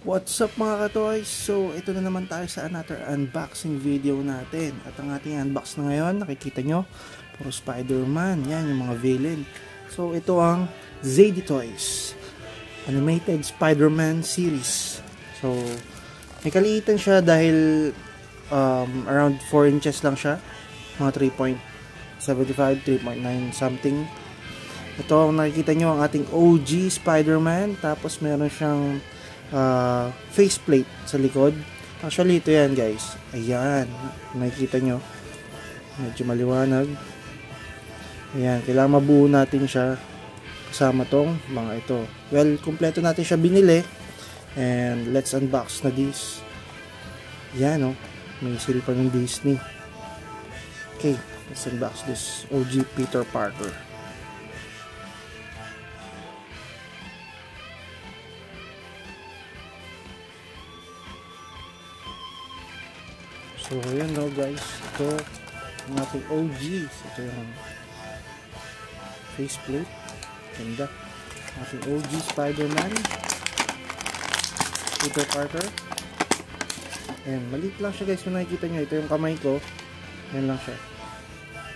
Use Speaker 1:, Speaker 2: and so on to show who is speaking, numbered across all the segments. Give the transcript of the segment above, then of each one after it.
Speaker 1: What's up mga ka-toys? So, ito na naman tayo sa another unboxing video natin. At ang ating unbox na ngayon, nakikita nyo, puro Spider-Man. Yan, yung mga villain. So, ito ang ZD Toys Animated Spider-Man Series. So, may kaliitan siya dahil around 4 inches lang siya. Mga 3.75, 3.9 something. Ito, nakikita nyo ang ating OG Spider-Man. Tapos, meron siyang faceplate sa likod. Actually, ito yan guys. Ayan, nakikita nyo. Medyo maliwanag. Ayan, kailangan mabuo natin siya kasama tong mga ito. Well, kumpleto natin siya binili. And let's unbox na this. Ayan, oh. May seal pa ng Disney. Okay, let's unbox this OG Peter Parker. So, ayan no guys. Ito, ang ating OGs. Ito yung faceplate. Ganda. Ating OG Spider-Man. Peter Parker. Ayan, maliit lang siya guys. Kung nakikita nyo, ito yung kamay ko. Ayan lang siya.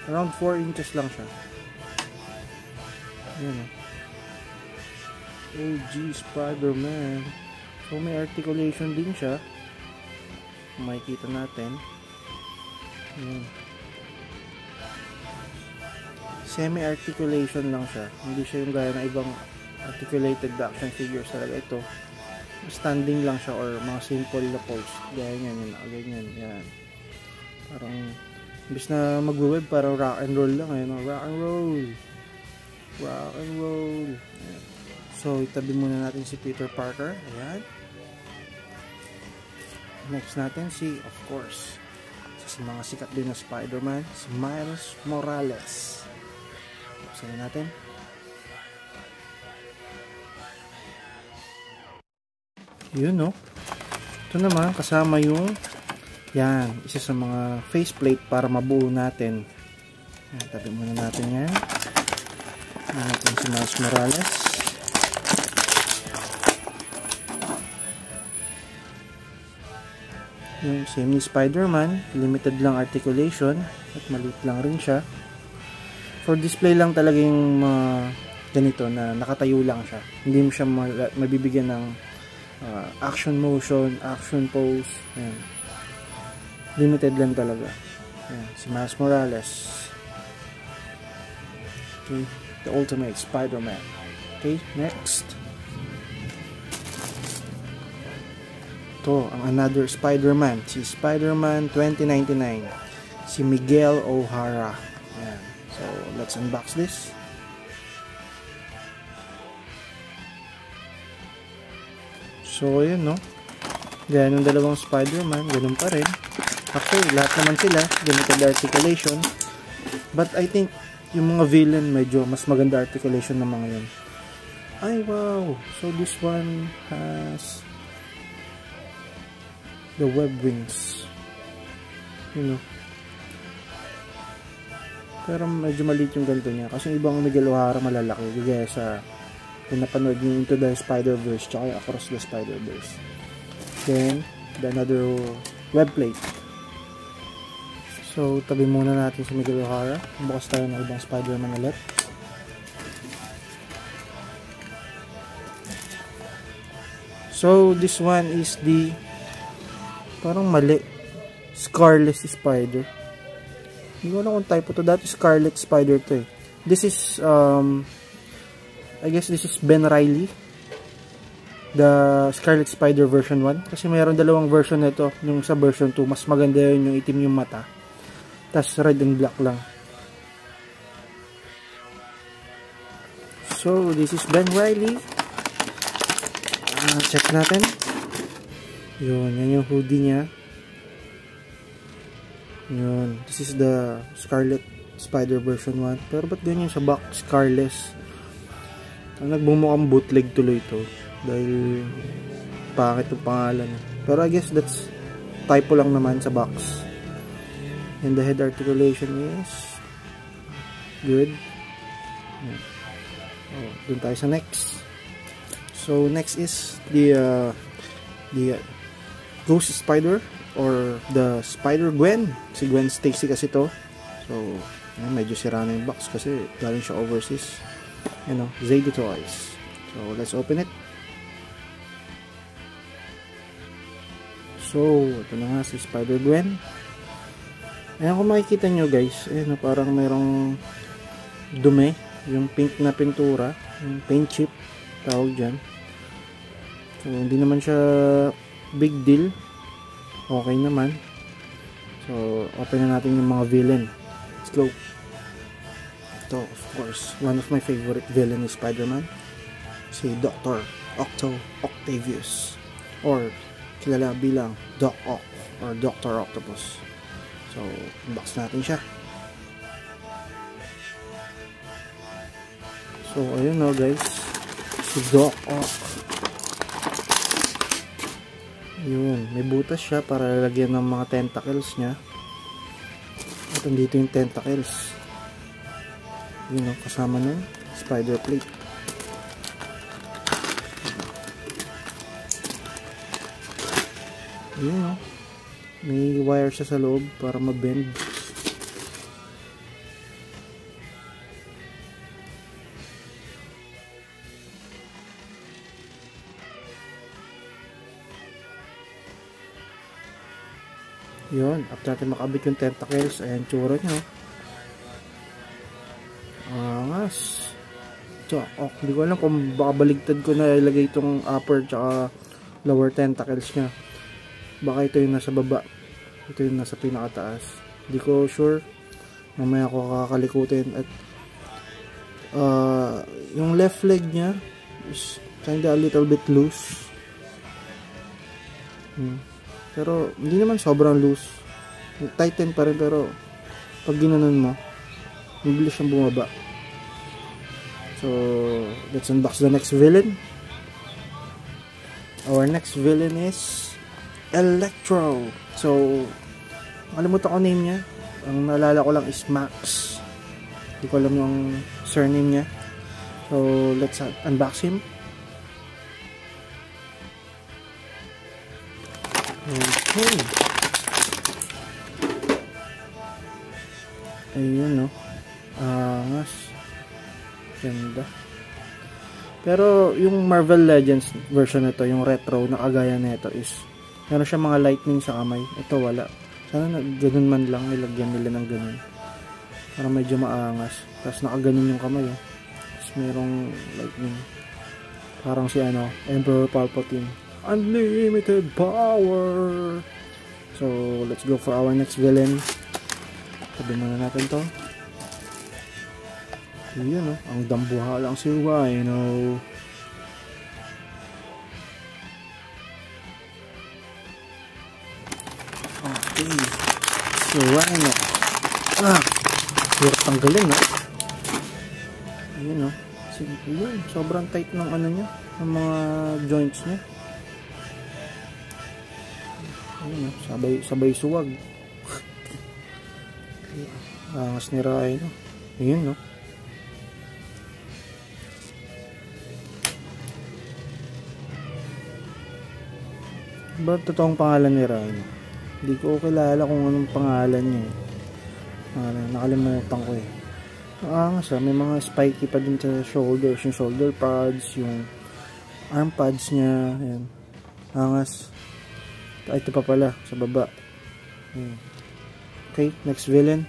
Speaker 1: Around 4 inches lang siya. Ayan o. OG Spider-Man. So, may articulation din siya. Makikita natin. Ayan. Semi-articulation lang siya. Hindi siya yung gaya ng ibang articulated action figures talaga. Ito, standing lang siya or mga simple na pose. Gaya yan, ganyan. Yan. Parang, imbis na mag-web, parang rock and roll lang. Ayan, rock and roll. Rock and roll. Ayan. So, itabi muna natin si Peter Parker. Ayan. Next natin si, of course, sa mga sikat din na Spider-Man, si Miles Morales. Buksan natin. Yun, no? Ito naman, kasama yung yan, isa sa mga faceplate para mabuo natin. Yan, tabi muna natin yan. Natin si Miles Morales. Yung same ni Spider-Man, limited lang articulation at maliit lang rin siya. For display lang talaga yung ganito na nakatayo lang siya. Hindi mo siya mabibigyan ng action motion, action pose. Ayan. Limited lang talaga. Ayan, si Miles Morales. Okay, the ultimate Spider-Man. Okay, next. Ito, ang another Spider-Man. Si Spider-Man 2099. Si Miguel O'Hara. Ayan. So, let's unbox this. So, ayan, no? Gaya ng dalawang Spider-Man. Ganun pa rin. Actually, lahat naman sila. Limited articulation. But I think, yung mga villain, medyo mas maganda articulation ng mga yun. Ay, wow! So, this one has the web wings, you know. Pero medyo maliit yung ganito niya kasi yung ibang Miguel O'Hara malalaki gaya sa kung napanood nyo Into the Spider-Verse tsaka Across the Spider-Verse. Then the another web plate. So tabi muna natin si Miguel O'Hara. Bukas tayo ng ibang Spider-Man ulit. So this one is the parang mali. Scarlet Spider. Hindi ko alam kung type to. Dati Scarlet Spider to eh. This is, I guess this is Ben Reilly. The Scarlet Spider version 1. Kasi mayroon dalawang version nito. Yung sa version 2, mas maganda yun yung itim yung mata. Tas red and black lang. So, this is Ben Reilly. Check natin. Yun, yan yung hoodie niya. Yun. This is the Scarlet Spider version 1. Pero ba't ganyan sa box Scarlet? Nagbumukhang bootleg tuloy ito. Dahil pangit yung pangalan. Pero I guess that's typo lang naman sa box. And the head articulation is good. Yan. Dun tayo sa next. So next is the the Ghost Spider or the Spider-Gwen. Si Gwen Stacy kasi to. So, medyo sira na yung box kasi galing siya overseas. Zayde Toys. So, let's open it. So, ito na nga si Spider-Gwen. Ayan, kung makikita nyo guys, ayan, parang mayroong dumi, yung pink na pintura, yung paint chip, tawag dyan. So, hindi naman siya big deal. Okay naman. So, open na natin yung mga villain. Let's go. Ito, of course, one of my favorite villain is Spider-Man. Si Dr. Octavius. Or, kilala bilang Doc Ock or Dr. Octopus. So, unbox natin siya. So, ayun o guys. Si Doc Ock. Yun. May butas siya para lalagyan ng mga tentacles niya. At andito yung tentacles. Yun o. Kasama ng spider plate. Yun o. May wire siya sa loob para ma-bend. Yun, after natin makabit yung tentacles, ayan tsura nyo. Angas. Hindi ko alam kung baka baligtad ko na ilagay itong upper tsaka lower tentacles nya. Baka ito yung nasa baba, ito yung nasa pinakataas. Hindi ko sure. Mamaya ko kakalikutin. At yung left leg nya is kinda a little bit loose. Pero hindi naman sobrang loose. Tighten pa rin, pero pag ginanon mo, mabilis siyang bumaba. So, let's unbox the next villain. Our next villain is Electro. So, nakalimutan ko name niya. Ang naalala ko lang is Max. Hindi ko alam yung surname niya. So, let's unbox him. Okay. Ayun, no. Angas. Ganda. Pero, yung Marvel Legends version nito, yung retro na kagaya nito is, meron siya mga lightning sa kamay. Ito wala. Sana ganun man lang, nilagyan nila ng ganun. Para medyo maangas. Tapos nakaganon yung kamay. Tapos merong lightning. Parang si Emperor Palpatine. Unlimited power! So, let's go for our next villain. Tabi muna natin to. Yun, no? Ang dambuha lang si Rhino. Okay. Si Rhino. Hirap tanggalin, no? Yun, no? Yun, sobrang tight ng niya, ng mga joints niya. Ayun, no? Sabay suwag. Angas ni Rhino. Ayun, no? Ba totoong pangalan ni Rhino? Hindi ko kilala kung anong pangalan niya. Nakalimutan ko eh. Angas may mga spiky pa din sa shoulders, yung shoulder pads, yung arm pads niya. Ayan. Angas. Ito pa pala sa baba. Ayan. Okay, next villain.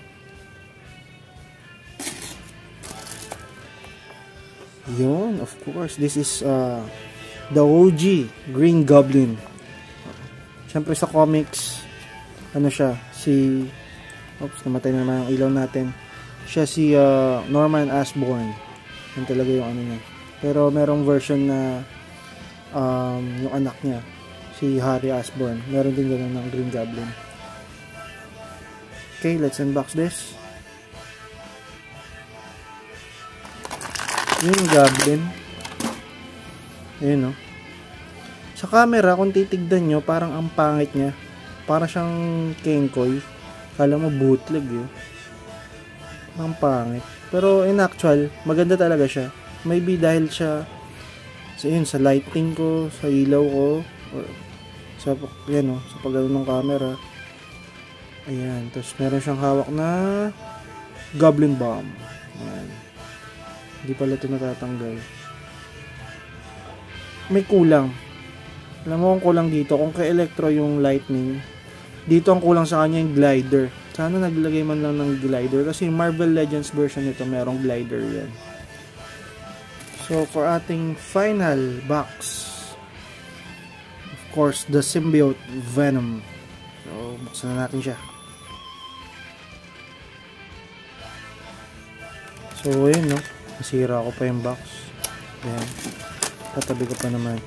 Speaker 1: Yun, of course, this is the OG Green Goblin. Siyempre sa comics, siya, namatay na naman ang ilaw natin. Siya si Norman Osborn. Yan talaga yung niya. Pero merong version na yung anak niya, si Harry Osborn. Meron din ganun ng Green Goblin. Okay, let's unbox this. Yung Goblin. Ayun, no? Sa camera, kung titignan nyo, parang ang pangit niya. Parang siyang Kenkoy. Kala mo bootleg yun. Ang pangit. Pero in actual, maganda talaga siya. Maybe dahil siya sa lighting ko, sa ilaw ko, or yan sa pagano ng camera. Ayan, tapos meron siyang hawak na Goblin Bomb. Ayan. Hindi pala ito natatanggal. May kulang. Alam mo kung kulang dito, kung kay Electro yung Lightning, dito ang kulang sa kanya yung glider. Sana naglagay man lang ng glider, kasi Marvel Legends version nito merong glider yan. So for ating final box, of course, the Symbiote Venom. So buksan na natin siya. So ayun nasira ko pa yung box. Ayan, tatabi ko pa naman.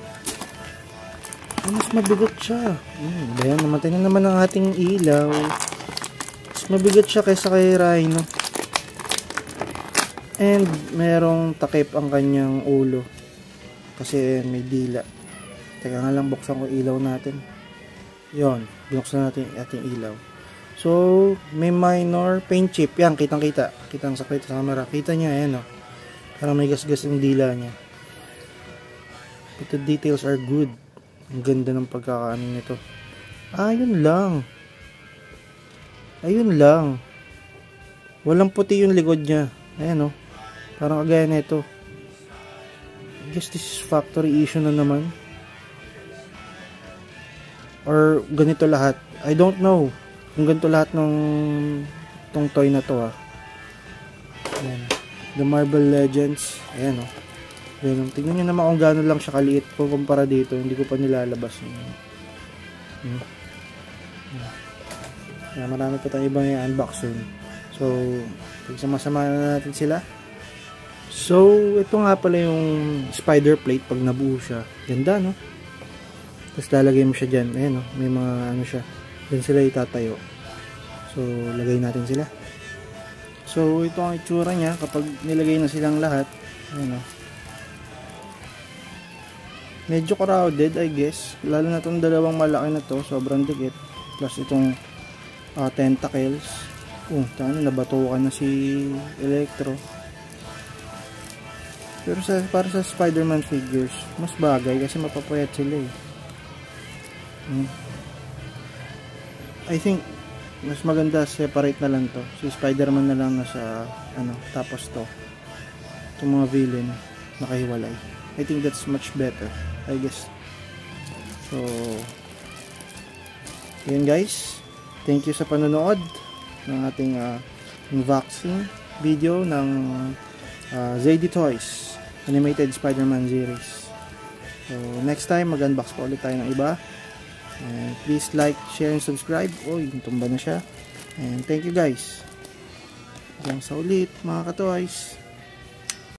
Speaker 1: Mas mabigat siya. Ayan, namatay na naman ang ating ilaw. Mas mabigat siya kaysa kay Rhino. And merong takip ang kanyang ulo. Kasi may dila. Teka nga lang, buksan ko ilaw natin. Yon, binuksan natin ating ilaw. So, may minor paint chip. Yan, kitang-kita. Kitang sakit sa camera. Kita niya, ayan parang may gas-gas yung dila niya. But the details are good. Ang ganda ng pagkakaano nito. Ayun lang. Ayun lang. Walang puti yung likod niya. Ayan parang kagaya nito. I guess this is factory issue na naman. Or ganito lahat. I don't know kung ganito lahat ng tong toy na to Ayan. The Marvel Legends. Ayan Venom. Tingnan nyo naman kung gano'n lang siya kaliit kung kumpara dito. Hindi ko pa nilalabas. Marami pa tayong ibang i-unbox soon. So, pagsama-sama na natin sila. So, ito nga pala yung spider plate pag nabuo siya. Ganda, no? Tapos lalagay mo siya dyan. Ayan, may mga siya. Diyan sila itatayo. So, lagay natin sila. So, ito ang itsura niya kapag nilagay na silang lahat. Ayan, medyo crowded, I guess. Lalo na itong dalawang malaki na to. Sobrang dikit. Plus itong tentacles. Nabatukan na si Electro. Pero para sa Spider-Man figures, mas bagay kasi mapapayat sila I think, mas maganda separate na lang to. Si Spider-Man na lang nasa, tapos to. Itong mga villain, nakahiwalay. I think that's much better, I guess. So, yun guys. Thank you sa panonood ng ating unboxing video ng ZD Toys Animated Spider-Man series. So, next time, mag-unbox pa ulit tayo ng iba. And please like, share, and subscribe. Tumba na siya. And thank you guys. Hanggang sa ulit, mga ka-toys.